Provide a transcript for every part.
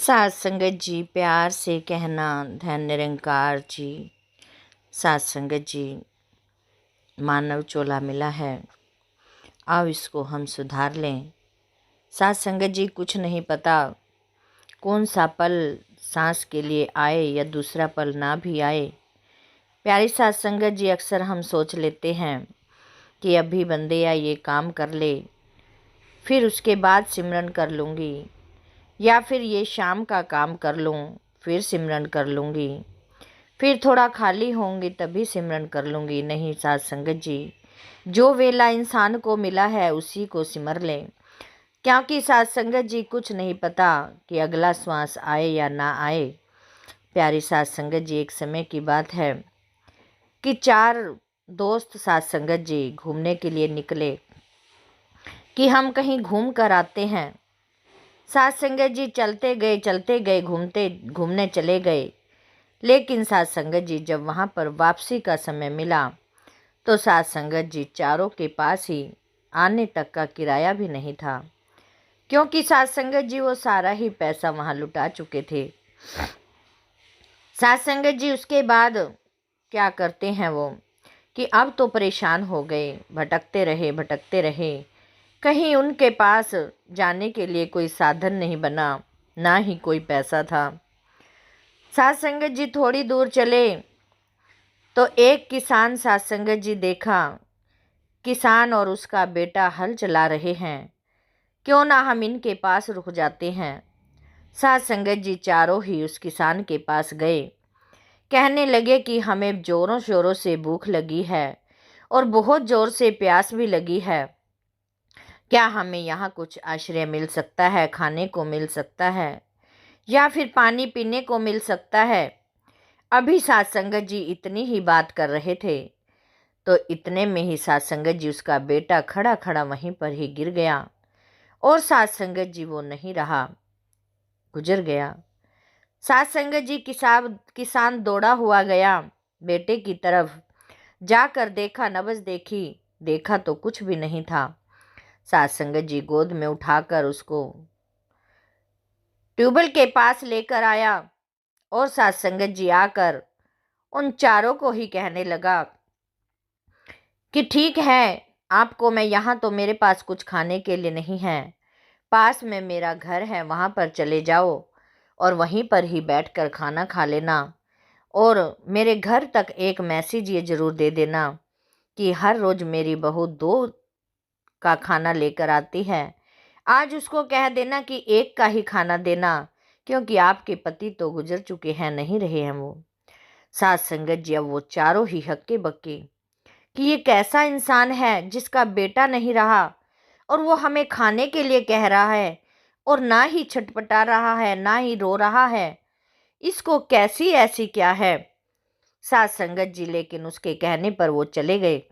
सात संगत जी, प्यार से कहना धन निरंकार जी। सात संगत जी, मानव चोला मिला है, आओ इसको हम सुधार लें। सात संगत जी, कुछ नहीं पता कौन सा पल सांस के लिए आए या दूसरा पल ना भी आए। प्यारी सात संगत जी, अक्सर हम सोच लेते हैं कि अभी बंदे या ये काम कर ले, फिर उसके बाद सिमरन कर लूँगी, या फिर ये शाम का काम कर लूँ फिर सिमरन कर लूँगी, फिर थोड़ा खाली होंगी तभी सिमरन कर लूँगी। नहीं सात संगत जी, जो वेला इंसान को मिला है उसी को सिमर लें, क्योंकि सात संगत जी कुछ नहीं पता कि अगला श्वास आए या ना आए। प्यारी सात संगत जी, एक समय की बात है कि 4 दोस्त सात संगत जी घूमने के लिए निकले कि हम कहीं घूम कर आते हैं। सात संगत जी चलते गए घूमने चले गए, लेकिन सात संगत जी जब वहाँ पर वापसी का समय मिला तो सात संगत जी चारों के पास ही आने तक का किराया भी नहीं था, क्योंकि सात संगत जी वो सारा ही पैसा वहाँ लुटा चुके थे। सात संगत जी उसके बाद क्या करते हैं वो कि अब तो परेशान हो गए, भटकते रहे, कहीं उनके पास जाने के लिए कोई साधन नहीं बना, ना ही कोई पैसा था। सात संगत जी थोड़ी दूर चले तो एक किसान सात संगत जी देखा, किसान और उसका बेटा हल चला रहे हैं, क्यों ना हम इनके पास रुक जाते हैं। सात संगत जी चारों ही उस किसान के पास गए, कहने लगे कि हमें जोरों शोरों से भूख लगी है और बहुत ज़ोर से प्यास भी लगी है, क्या हमें यहाँ कुछ आश्रय मिल सकता है, खाने को मिल सकता है या फिर पानी पीने को मिल सकता है। अभी सात संगत जी इतनी ही बात कर रहे थे तो इतने में ही सात संगत जी उसका बेटा खड़ा खड़ा वहीं पर ही गिर गया और सात संगत जी वो नहीं रहा, गुजर गया। सात संगत जी किसान दौड़ा हुआ गया बेटे की तरफ, जाकर देखा, नब्ज देखी, देखा तो कुछ भी नहीं था। सात संगत जी गोद में उठाकर उसको ट्यूबवेल के पास लेकर आया और सात संगत जी आकर उन चारों को ही कहने लगा कि ठीक है, आपको मैं यहाँ तो मेरे पास कुछ खाने के लिए नहीं है, पास में मेरा घर है, वहाँ पर चले जाओ और वहीं पर ही बैठकर खाना खा लेना और मेरे घर तक एक मैसेज ये ज़रूर दे देना कि हर रोज़ मेरी बहू 2 का खाना लेकर आती है, आज उसको कह देना कि 1 का ही खाना देना, क्योंकि आपके पति तो गुजर चुके हैं, नहीं रहे हैं वो। सात संगत जी अब वो चारों ही हक्के बक्के कि ये कैसा इंसान है जिसका बेटा नहीं रहा और वो हमें खाने के लिए कह रहा है और ना ही छटपटा रहा है ना ही रो रहा है, इसको कैसी ऐसी क्या है। सात संगत जी लेकिन उसके कहने पर वो चले गए।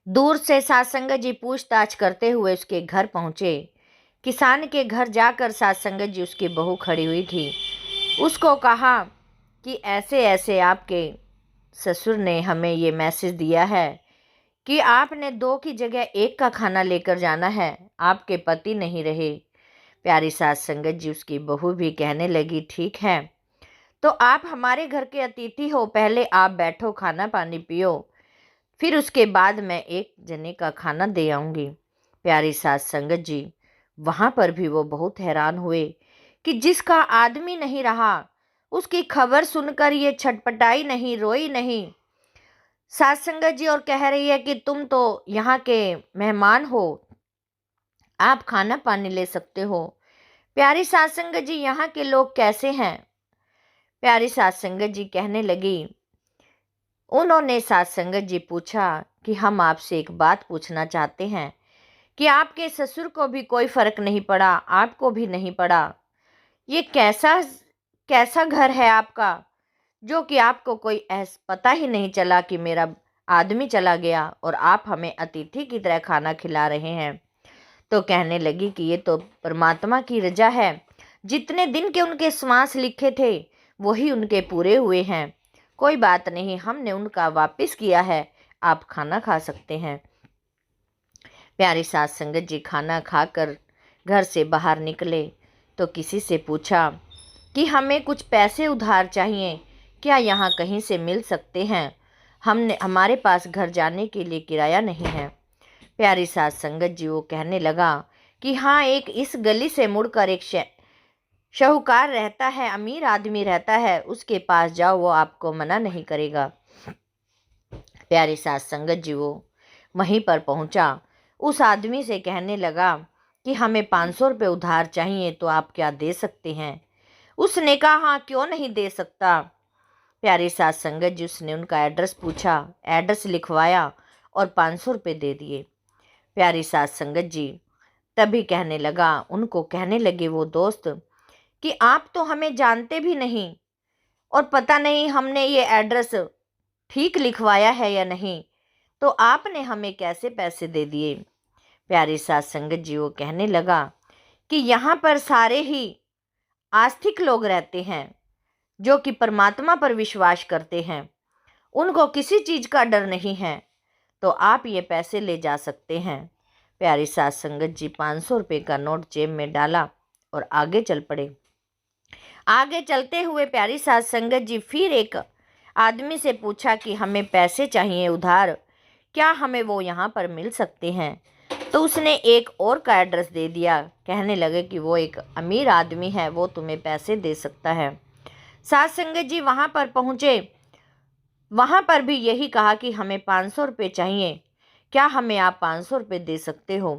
दूर से सात संगत जी पूछताछ करते हुए उसके घर पहुँचे। किसान के घर जाकर सात संगत जी उसकी बहू खड़ी हुई थी, उसको कहा कि ऐसे ऐसे आपके ससुर ने हमें ये मैसेज दिया है कि आपने 2 की जगह 1 का खाना लेकर जाना है, आपके पति नहीं रहे। प्यारी सात संगत जी उसकी बहू भी कहने लगी, ठीक है तो आप हमारे घर के अतिथि हो, पहले आप बैठो, खाना पानी पियो, फिर उसके बाद मैं 1 जने का खाना दे आऊँगी। प्यारी सात संगत जी वहाँ पर भी वो बहुत हैरान हुए कि जिसका आदमी नहीं रहा, उसकी खबर सुनकर ये छटपटाई नहीं, रोई नहीं। सात संगत जी और कह रही है कि तुम तो यहाँ के मेहमान हो, आप खाना पानी ले सकते हो। प्यारी सात संगत जी, यहाँ के लोग कैसे हैं? प्यारी सात संगत जी कहने लगी, उन्होंने सात संगत जी पूछा कि हम आपसे एक बात पूछना चाहते हैं कि आपके ससुर को भी कोई फर्क नहीं पड़ा, आपको भी नहीं पड़ा, ये कैसा कैसा घर है आपका जो कि आपको कोई पता ही नहीं चला कि मेरा आदमी चला गया और आप हमें अतिथि की तरह खाना खिला रहे हैं। तो कहने लगी कि ये तो परमात्मा की रजा है, जितने दिन के उनके श्वास लिखे थे वही उनके पूरे हुए हैं, कोई बात नहीं, हमने उनका वापस किया है, आप खाना खा सकते हैं। प्यारी सात संगत जी खाना खाकर घर से बाहर निकले तो किसी से पूछा कि हमें कुछ पैसे उधार चाहिए, क्या यहाँ कहीं से मिल सकते हैं? हमारे पास घर जाने के लिए किराया नहीं है। प्यारी सास संगत जी वो कहने लगा कि हाँ, एक इस गली से मुड़कर एक शाहूकार रहता है, अमीर आदमी रहता है, उसके पास जाओ, वो आपको मना नहीं करेगा। प्यारी सास संगत जी वो वहीं पर पहुंचा। उस आदमी से कहने लगा कि हमें 500 रुपये उधार चाहिए, तो आप क्या दे सकते हैं? उसने कहा हाँ, क्यों नहीं दे सकता। प्यारी सास संगत जी उसने उनका एड्रेस पूछा, एड्रेस लिखवाया और 500 रुपये दे दिए। प्यारी सास संगत जी तभी कहने लगा, उनको कहने लगे वो दोस्त कि आप तो हमें जानते भी नहीं और पता नहीं हमने ये एड्रेस ठीक लिखवाया है या नहीं, तो आपने हमें कैसे पैसे दे दिए? प्यारी सास संगत जी वो कहने लगा कि यहाँ पर सारे ही आस्तिक लोग रहते हैं जो कि परमात्मा पर विश्वास करते हैं, उनको किसी चीज़ का डर नहीं है, तो आप ये पैसे ले जा सकते हैं। प्यारी सास संगत जी 500 रुपये का नोट जेब में डाला और आगे चल पड़े। आगे चलते हुए प्यारी सास संगत जी फिर एक आदमी से पूछा कि हमें पैसे चाहिए उधार, क्या हमें वो यहाँ पर मिल सकते हैं? तो उसने एक और का एड्रेस दे दिया, कहने लगे कि वो एक अमीर आदमी है, वो तुम्हें पैसे दे सकता है। सास संगत जी वहाँ पर पहुँचे, वहाँ पर भी यही कहा कि हमें 500 रुपये चाहिए, क्या हमें आप 500 रुपये दे सकते हो?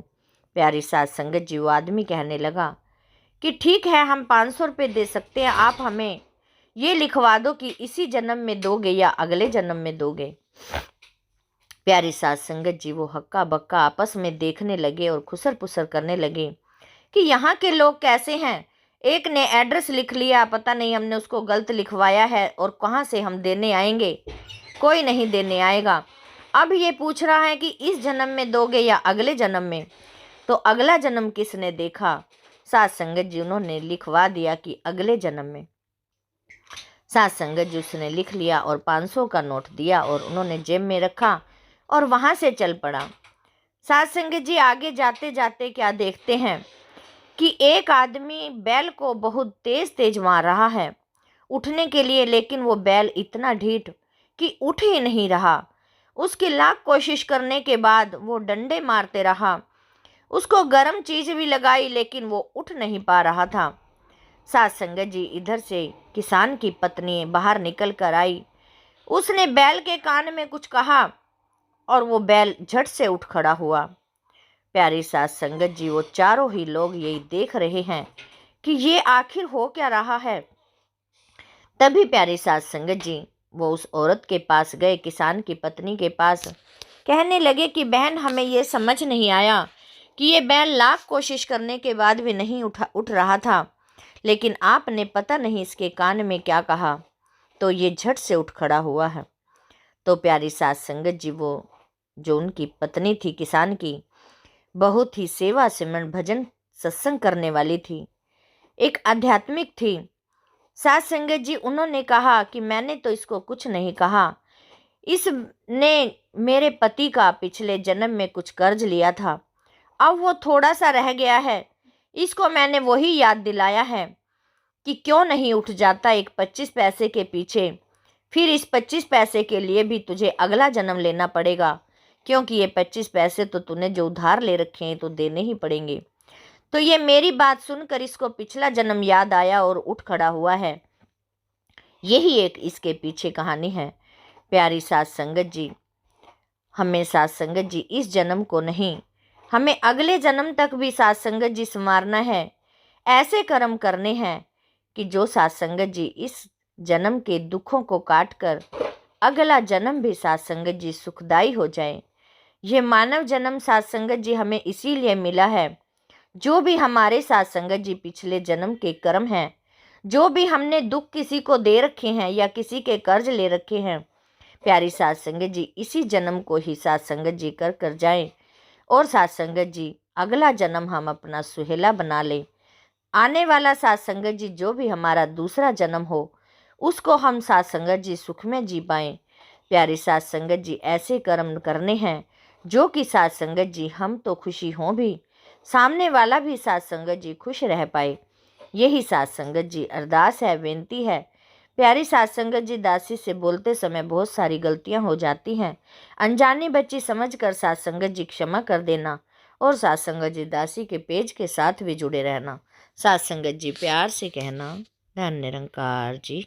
प्यारी सास संगत जी वो आदमी कहने लगा कि ठीक है, हम 500 रुपये दे सकते हैं, आप हमें ये लिखवा दो कि इसी जन्म में दोगे या अगले जन्म में दोगे। प्यारी सास संगत जी वो हक्का बक्का आपस में देखने लगे और खुसर पुसर करने लगे कि यहाँ के लोग कैसे हैं। एक ने एड्रेस लिख लिया, पता नहीं हमने उसको गलत लिखवाया है, और कहाँ से हम देने आएंगे? कोई नहीं देने आएगा। अब ये पूछ रहा है कि इस जन्म में दोगे या अगले जन्म में। तो अगला जन्म किसने देखा? सास संगत जी उन्होंने लिखवा दिया कि अगले जन्म में। सास संगत जी उसने लिख लिया और 500 का नोट दिया और उन्होंने जेब में रखा और वहाँ से चल पड़ा। सास संगत जी आगे जाते जाते क्या देखते हैं कि एक आदमी बैल को बहुत तेज तेज मार रहा है उठने के लिए, लेकिन वो बैल इतना ढीठ कि उठ ही नहीं रहा। उसकी लाख कोशिश करने के बाद वो डंडे मारते रहा, उसको गर्म चीज़ भी लगाई, लेकिन वो उठ नहीं पा रहा था। सास संगत जी इधर से किसान की पत्नी बाहर निकल कर आई, उसने बैल के कान में कुछ कहा और वो बैल झट से उठ खड़ा हुआ। प्यारी सास संगत जी वो चारों ही लोग यही देख रहे हैं कि ये आखिर हो क्या रहा है। तभी प्यारी सास संगत जी वो उस औरत के पास गए, किसान की पत्नी के पास, कहने लगे कि बहन, हमें ये समझ नहीं आया कि ये बैल लाख कोशिश करने के बाद भी नहीं उठ रहा था, लेकिन आपने पता नहीं इसके कान में क्या कहा तो ये झट से उठ खड़ा हुआ है। तो प्यारी सास संगत जी वो जो उनकी पत्नी थी किसान की, बहुत ही सेवा सिमरन भजन सत्संग करने वाली थी, एक आध्यात्मिक थी। सास संगत जी उन्होंने कहा कि मैंने तो इसको कुछ नहीं कहा, इसने मेरे पति का पिछले जन्म में कुछ कर्ज लिया था, अब वो थोड़ा सा रह गया है, इसको मैंने वही याद दिलाया है कि क्यों नहीं उठ जाता एक 25 पैसे के पीछे, फिर इस 25 पैसे के लिए भी तुझे अगला जन्म लेना पड़ेगा, क्योंकि ये 25 पैसे तो तूने जो उधार ले रखे हैं तो देने ही पड़ेंगे। तो ये मेरी बात सुनकर इसको पिछला जन्म याद आया और उठ खड़ा हुआ है। यही एक इसके पीछे कहानी है। प्यारी सास संगत जी, हमें सास संगत जी इस जन्म को नहीं, हमें अगले जन्म तक भी सास संगत जी संवारना है। ऐसे कर्म करने हैं कि जो सास संगत जी इस जन्म के दुखों को काट कर अगला जन्म भी सास संगत जी सुखदाई हो जाए। ये मानव जन्म सास संगत जी हमें इसीलिए मिला है, जो भी हमारे सास संगत जी पिछले जन्म के कर्म हैं, जो भी हमने दुख किसी को दे रखे हैं या किसी के कर्ज ले रखे हैं, प्यारी सास संगत जी इसी जन्म को ही सास संगत जी कर कर जाएं और सास संगत जी अगला जन्म हम अपना सुहेला बना लें। आने वाला सास संगत जी जो भी हमारा दूसरा जन्म हो उसको हम सास संगत जी सुख में जी पाएँ। प्यारी सास संगत जी ऐसे कर्म करने हैं जो कि सास संगत जी हम तो खुशी हों भी, सामने वाला भी सास संगत जी खुश रह पाए। यही साध संगत जी अरदास है, बेनती है। प्यारी साध संगत जी, दासी से बोलते समय बहुत सारी गलतियां हो जाती हैं। अनजानी बच्ची समझकर साध संगत जी क्षमा कर देना और साध संगत जी दासी के पेज के साथ भी जुड़े रहना। साध संगत जी प्यार से कहना। धन्य निरंकार जी।